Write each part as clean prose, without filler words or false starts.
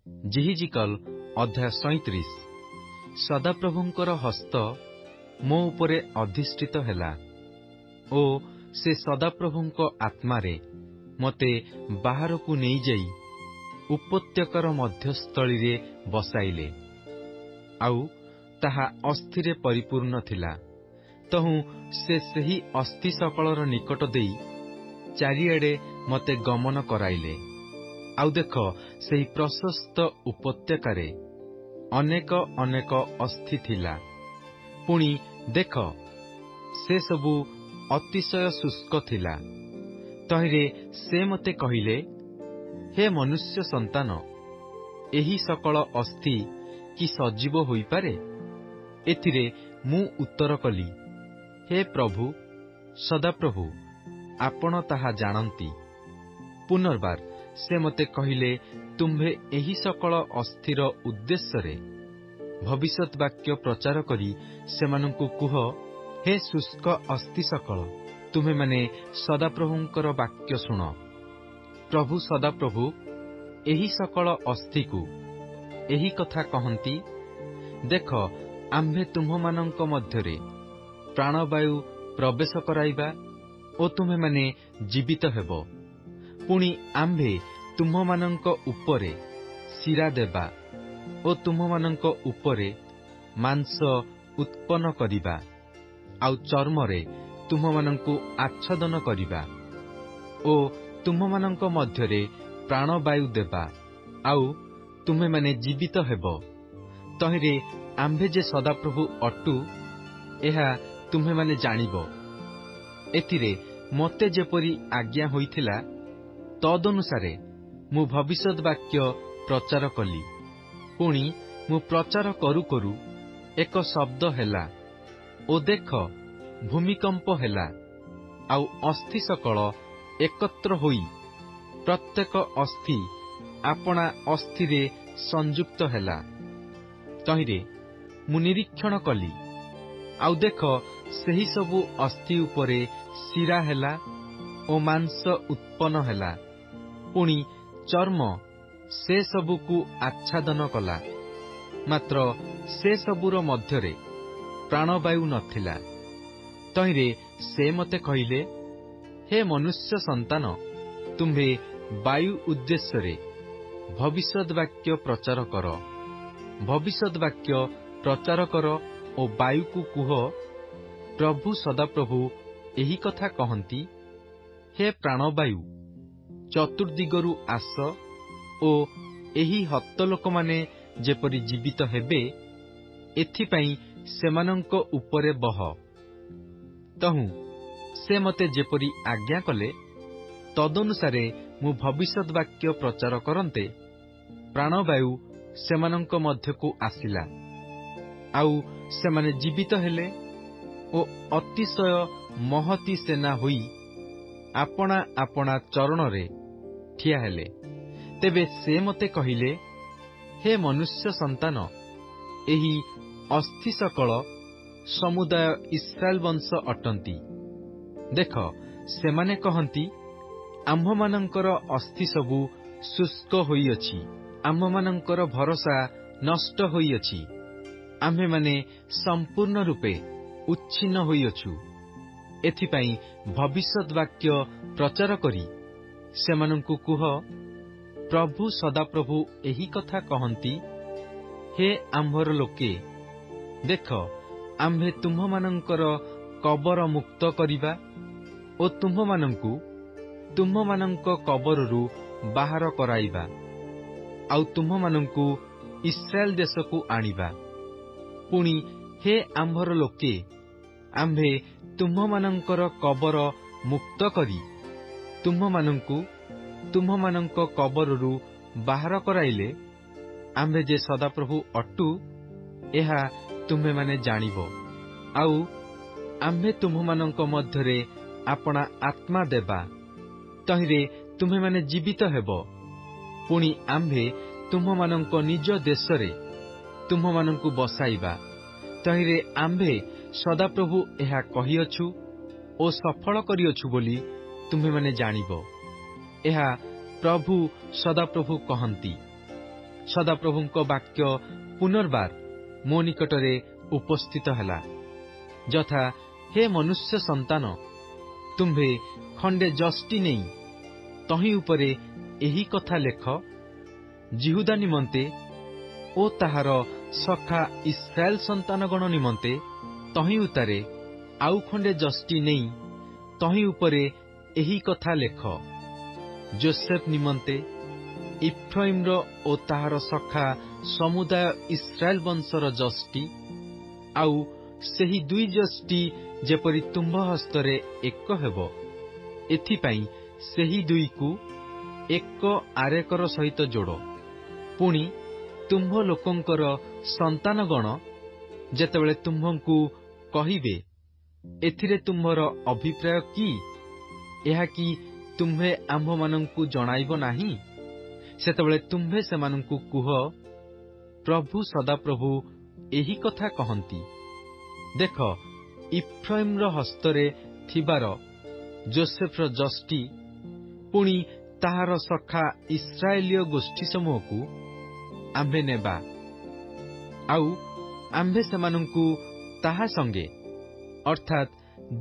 जिहिजिकल अध्याय 37। सदाप्रभुंकर हस्त मो उपरे अधिष्ठित हेला ओ से सदाप्रभुंक आत्मारे मते बाहरकू नहीं जाई उपत्यकार मध्यस्थली रे बसाइले। आउ ताहा अस्थिरे परिपूर्ण थिला। तहु से सही अस्थि सकलर निकट देई चारिआडे मते गमन कराइले। आउ देख सेही प्रशस्त उपत्यकारे अनेक अनेक अस्थि थिला। पुणी देख से सबु अतिशय शुष्क थिला। तहिरे से मते कहिले, हे मनुष्य संतान, एही सकल अस्थि कि सजीव होई पारे? एथिरे मु उत्तर कली, हे प्रभु सदाप्रभु, आपण ताहा जानती। पुनर्बार से मते कहिले, तुम्भे एही सकल अस्थिर उद्देश्य रे भविष्यत वाक्य प्रचार करी सेमानंकु कुह, हे शुष्क अस्थि सकल, तुम्हे माने सदाप्रभुंकर वाक्य शुण। प्रभु सदाप्रभु एही सकल अस्थि को एही कथा कहंती, देख आम्भे तुम्हमानंक मध्यरे प्राणवायु प्रवेश कराइबा ओ तुम्हे माने जीवित हेबो। पुणी आम्भे तुम्हमानंक उपरे शिरा देबा ओ तुम्हमानंक उपरे मांस उत्पन्न करिबा, आउ चर्मरे तुम्हमानंकु आच्छादन करिबा ओ तुम्हमानंक मध्यरे प्राणवायु देबा, आउ तुम्हे माने जीवित हेबो। तहिरे आम्भे जे सदाप्रभु अटु एहा तुम्हे माने जानिबो। एथिरे मते जेपरि आज्ञा होइथिला तदनुसारे मु भविष्यत वाक्य प्रचार कली। पुणी मु प्रचार करू करू एक शब्द हेला ओ देख भूमिकंप हेला, आउ अस्थि सकल एकत्र होई प्रत्येक अस्थि आपणा अस्थिरे संयुक्त हेला। तहिरे मु निरीक्षण कली, आउ देख सेही सबु अस्थि उपरे शिरा हेला ओ मांस उत्पन्न हेला। पुणी चर्म से सबुकु आच्छादन कला, मात्र से सबुर मध्यरे प्राणवायु नथिला। तहिरे से मते कहिले, हे मनुष्य संतान, तुम्हे वायु उद्देश्य रे भविष्यत वाक्य प्रचार कर। भविष्यत वाक्य प्रचार कर ओ वायु को कुह, प्रभु सदाप्रभु एही कथा कहंती, हे प्राणवायु चतुर्दिगरु आस ओ एही हत्त लोक माने जेपरि जीवित हेबे, एथिपाई सेमानंक उपरे बह। तहु से मते जेपरि आज्ञा कले तदनुसारे मु भविष्यत वाक्य प्रचार करन्ते प्राणवायु सेमानंक मध्यकु आसिला, आउ सेमाने जीवित हेले ओ अतिशय महती सेना होई आपणा आपणा चरणरे ठिया हेले। तेबे से मते कहिले, हे मनुष्य संतान, एही अस्थि सकल समुदाय इस्राएल वंश अटंती। देख सेमाने कहंती, आम्भमानंकर अस्थि सबु शुष्क होइअछि, आम्भमानंकर भरोसा नष्ट होइअछि, आम्भे माने संपूर्ण रूपे उच्छिन्न होइअछु। एथिपाई भविष्यत वाक्य प्रचार करी सेमानंकु कुह, प्रभु सदाप्रभु एही कथा कहंती, हे आम्भर लोके, देख आम्भे तुम्हमानंकर कबर मुक्त करिबा ओ तुम्हमानंक कबररु बाहर कराइबा, आउ तुम्हमानंकु इस्राएल देशकु आनिबा। पुणी हे आम्भर लोके, आम्भे तुम्हमानंकर कबर मुक्त करी तुम्हमानंक कबररु बाहर कराइले आम्भे जे सदाप्रभु अटु एहा तुम्हे माने जानिबो। आउ आम्भे तुम्हमानंक मध्यरे आपणा आत्मा देबा, तहिरे तुम्हे माने जीवित हेबो। पुणी आम्भे तुम्हमानंक निज देशरे तुम्हमानंकु बसाइबा, तहिरे आम्भे सदाप्रभु एहा कहिअछु ओ सफल करिअछु बोली तुम्हे माने जानिबो। एहा प्रभु सदाप्रभु कहंती। ସଦାପ୍ରଭୁଙ୍କ ବାକ୍ୟ ପୁନର୍ବାର ମୋ ନିକଟରେ ଉପସ୍ଥିତ ହେଲା, ଯଥା ହେ ମନୁଷ୍ୟ ସନ୍ତାନ, ତୁମ୍ଭେ ଖଣ୍ଡେ ଯଷ୍ଟି ନେଇ ତହିଁ ଉପରେ ଏହି କଥା ଲେଖ, ଜିହୁଦା ନିମନ୍ତେ ଓ ତାହାର ସଖା ଇସ୍ରାଏଲ ସନ୍ତାନଗଣ ନିମନ୍ତେ ତହିଁ ଉତ୍ତାରେ ଆଉ ଖଣ୍ଡେ ଯଷ୍ଟି ନେଇ ତହିଁ ଉପରେ ଏହି କଥା ଲେଖ, ଯୋସେଫ ନିମନ୍ତେ ଇଫ୍ରାଇମ୍ର ଓ ତାହାର ସଖା ସମୁଦାୟ ଇସ୍ରାଏଲ ବଂଶର ଯଷ୍ଟି, ଆଉ ସେହି ଦୁଇ ଯଷ୍ଟି ଯେପରି ତୁମ୍ଭ ହସ୍ତରେ ଏକ ହେବ, ଏଥିପାଇଁ ସେହି ଦୁଇକୁ ଏକ ଆରେକର ସହିତ ଯୋଡ଼। ପୁଣି ତୁମ୍ଭ ଲୋକଙ୍କର ସନ୍ତାନଗଣ ଯେତେବେଳେ ତୁମ୍ଭଙ୍କୁ କହିବେ, ଏଥିରେ ତୁମ୍ଭର ଅଭିପ୍ରାୟ କି? ଏହା କି ତୁମ୍ଭେ ଆମ୍ଭମାନଙ୍କୁ ଜଣାଇବ ନାହିଁ? ସେତେବେଳେ ତୁମ୍ଭେ ସେମାନଙ୍କୁ କୁହ, ପ୍ରଭୁ ସଦାପ୍ରଭୁ ଏହି କଥା କହନ୍ତି, ଦେଖ, ଇଫ୍ରାଇମ୍ର ହସ୍ତରେ ଥିବାର ଯୋସେଫର ଯଷ୍ଟି ପୁଣି ତାହାର ସଖା ଇସ୍ରାଏଲୀୟ ଗୋଷ୍ଠୀ ସମୂହକୁ ଆମ୍ଭେ ନେବା, ଆଉ ଆମ୍ଭେ ସେମାନଙ୍କୁ ତାହା ସଙ୍ଗେ ଅର୍ଥାତ୍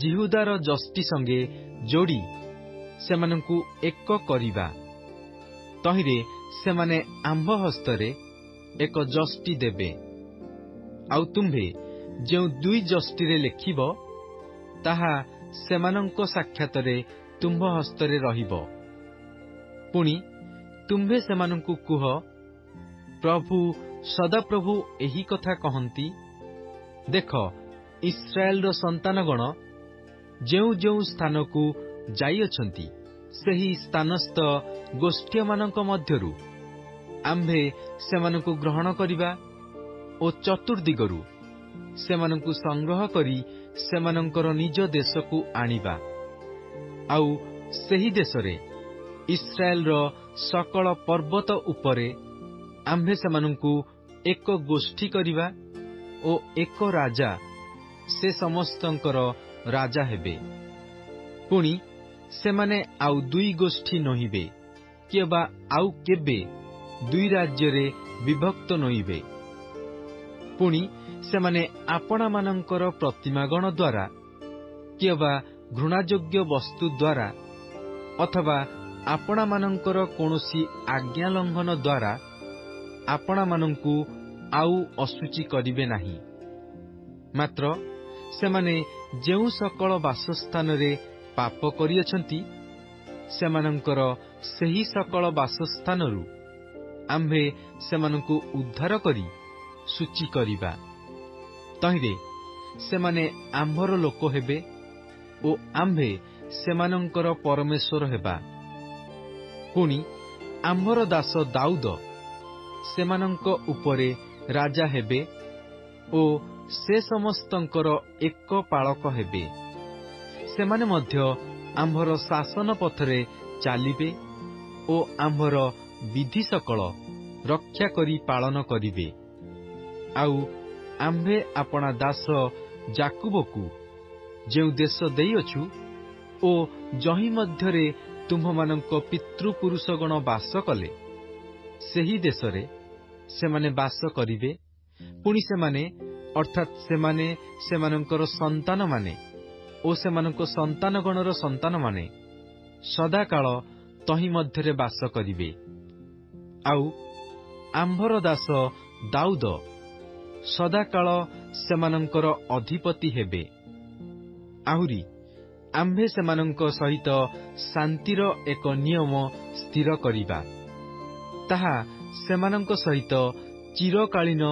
ଜିହୁଦାର ଯଷ୍ଟି ସଙ୍ଗେ ଯୋଡ଼ି ସେମାନଙ୍କୁ ଏକ କରିବା। ତହିଁରେ ସେମାନେ ଆମ୍ଭ ହସ୍ତରେ ଏକ ଯଷ୍ଟି ଦେବେ। ଆଉ ତୁମ୍ଭେ ଯେଉଁ ଦୁଇ ଯଷ୍ଟିରେ ଲେଖିବ, ତାହା ସେମାନଙ୍କ ସାକ୍ଷାତରେ ତୁମ୍ଭ ହସ୍ତରେ ରହିବ। ପୁଣି ତୁମ୍ଭେ ସେମାନଙ୍କୁ କୁହ, ପ୍ରଭୁ ସଦାପ୍ରଭୁ ଏହି କଥା କହନ୍ତି, ଦେଖ, ଇସ୍ରାଏଲର ସନ୍ତାନଗଣ ଯେଉଁ ଯେଉଁ ସ୍ଥାନକୁ ଯାଇଅଛନ୍ତି, ସେହି ସ୍ଥାନସ୍ଥ ଗୋଷ୍ଠୀମାନଙ୍କ ମଧ୍ୟରୁ ଆମ୍ଭେ ସେମାନଙ୍କୁ ଗ୍ରହଣ କରିବା ଓ ଚତୁର୍ଦିଗରୁ ସେମାନଙ୍କୁ ସଂଗ୍ରହ କରି ସେମାନଙ୍କର ନିଜ ଦେଶକୁ ଆଣିବା। ଆଉ ସେହି ଦେଶରେ ଇସ୍ରାଏଲର ସକଳ ପର୍ବତ ଉପରେ ଆମ୍ଭେ ସେମାନଙ୍କୁ ଏକ ଗୋଷ୍ଠୀ କରିବା ଓ ଏକ ରାଜା ସେ ସମସ୍ତଙ୍କର ରାଜା ହେବେ। ପୁଣି ସେମାନେ ଆଉ ଦୁଇ ଗୋଷ୍ଠୀ ନୋହିବେ, କିମ୍ବା ଆଉ କେବେ ଦୁଇ ରାଜ୍ୟରେ ବିଭକ୍ତ ନୋହିବେ। ପୁଣି ସେମାନେ ଆପଣାମାନଙ୍କର ପ୍ରତିମାଗଣ ଦ୍ୱାରା କିମ୍ବା ଘୃଣାଯୋଗ୍ୟ ବସ୍ତୁ ଦ୍ୱାରା ଅଥବା ଆପଣାମାନଙ୍କର କୌଣସି ଆଜ୍ଞା ଲଙ୍ଘନ ଦ୍ୱାରା ଆପଣାମାନଙ୍କୁ ଆଉ ଅଶୁଚି କରିବେ ନାହିଁ। ମାତ୍ର ସେମାନେ ଯେଉଁ ସକଳ ବାସସ୍ଥାନରେ ପାପ କରିଅଛନ୍ତି, ସେମାନଙ୍କର ସେହି ସକଳ ବାସସ୍ଥାନରୁ ଆମ୍ଭେ ସେମାନଙ୍କୁ ଉଦ୍ଧାର କରି ସୂଚୀ କରିବା। ତହିଁରେ ସେମାନେ ଆମ୍ଭର ଲୋକ ହେବେ ଓ ଆମ୍ଭେ ସେମାନଙ୍କର ପରମେଶ୍ୱର ହେବା। ପୁଣି ଆମ୍ଭର ଦାସ ଦାଉଦ ସେମାନଙ୍କ ଉପରେ ରାଜା ହେବେ ଓ ସେ ସମସ୍ତଙ୍କର ଏକ ପାଳକ ହେବେ। ସେମାନେ ମଧ୍ୟ ଆମ୍ଭର ଶାସନ ପଥରେ ଚାଲିବେ ଓ ଆମ୍ଭର ବିଧି ସକଳ ରକ୍ଷା କରି ପାଳନ କରିବେ। ଆଉ ଆମ୍ଭେ ଆପଣା ଦାସ ଯାକୁବକୁ ଯେଉଁ ଦେଶ ଦେଇଅଛୁ ଓ ଯହିଁ ମଧ୍ୟରେ ତୁମ୍ଭମାନଙ୍କ ପିତୃପୁରୁଷଗଣ ବାସ କଲେ, ସେହି ଦେଶରେ ସେମାନେ ବାସ କରିବେ। ପୁଣି ସେମାନେ ଅର୍ଥାତ୍ ସେମାନେ, ସେମାନଙ୍କର ସନ୍ତାନମାନେ ଓ ସେମାନଙ୍କ ସନ୍ତାନଗଣର ସନ୍ତାନମାନେ ସଦାକାଳ ତହିଁ ମଧ୍ୟରେ ବାସ କରିବେ। ଆଉ ଆମ୍ଭର ଦାସ ଦାଉଦ ସଦାକାଳ ସେମାନଙ୍କର ଅଧିପତି ହେବେ। ଆହୁରି ଆମ୍ଭେ ସେମାନଙ୍କ ସହିତ ଶାନ୍ତିର ଏକ ନିୟମ ସ୍ଥିର କରିବା। ତାହା ସେମାନଙ୍କ ସହିତ ଚିରକାଳୀନ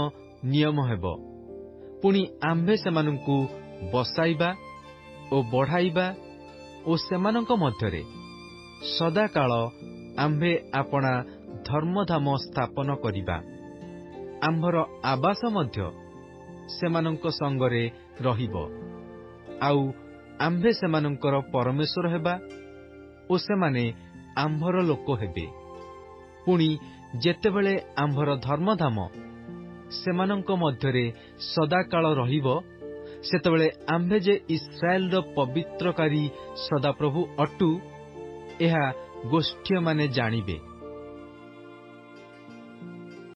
ନିୟମ ହେବ। ପୁଣି ଆମ୍ଭେ ସେମାନଙ୍କୁ ବସାଇବା ଓ ବଢ଼ାଇବା ଓ ସେମାନଙ୍କ ମଧ୍ୟରେ ସଦାକାଳ ଆମ୍ଭେ ଆପଣା ଧର୍ମଧାମ ସ୍ଥାପନ କରିବା। ଆମ୍ଭର ଆବାସ ମଧ୍ୟ ସେମାନଙ୍କ ସଙ୍ଗରେ ରହିବ। ଆଉ ଆମ୍ଭେ ସେମାନଙ୍କର ପରମେଶ୍ୱର ହେବା ଓ ସେମାନେ ଆମ୍ଭର ଲୋକ ହେବେ। ପୁଣି ଯେତେବେଳେ ଆମ୍ଭର ଧର୍ମଧାମ ସେମାନଙ୍କ ମଧ୍ୟରେ ସଦାକାଳ ରହିବ, ସେତେବେଳେ ଆମ୍ଭେ ଯେ ଇସ୍ରାଏଲର ପବିତ୍ରକାରୀ ସଦାପ୍ରଭୁ ଅଟୁ, ଏହା ଗୋଷ୍ଠୀମାନେ ଜାଣିବେ।